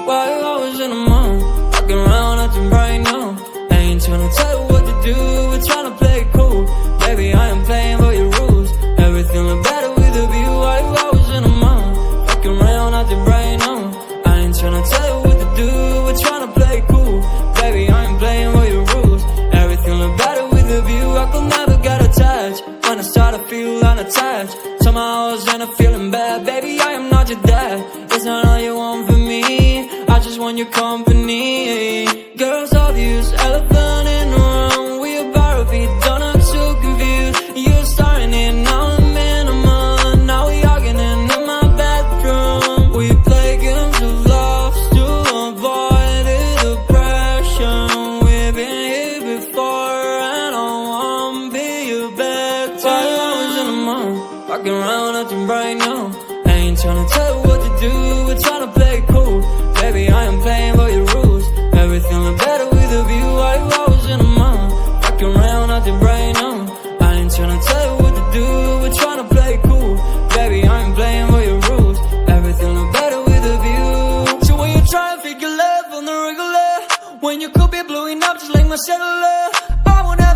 Why you always in the mood? Walking around acting right now. I ain't tryna tell you what to do, we're tryna play it cool. Baby, I am playing by your rules. Everything look better with a view. Why you always in the mood? Walking around acting right now. I ain't tryna tell you what to do, we're tryna play it cool. Baby, I am playing by your rules. Everything look better with a view. I could never get attached. When I start to feel unattached, somehow I was in a feeling bad. Baby, I am not your dad. It's not all you want from me, I just want your company. Girls obvious, elephant in the room. We about to be done, I'm so confused. You're starting it, now I'm in a month. Now we arguing in my bedroom. We play games of love to avoid the depression. We've been here before and I won't be your bed. Why you always in the mood? Walking around acting right now. I ain't tryna tell you what to do, we're tryna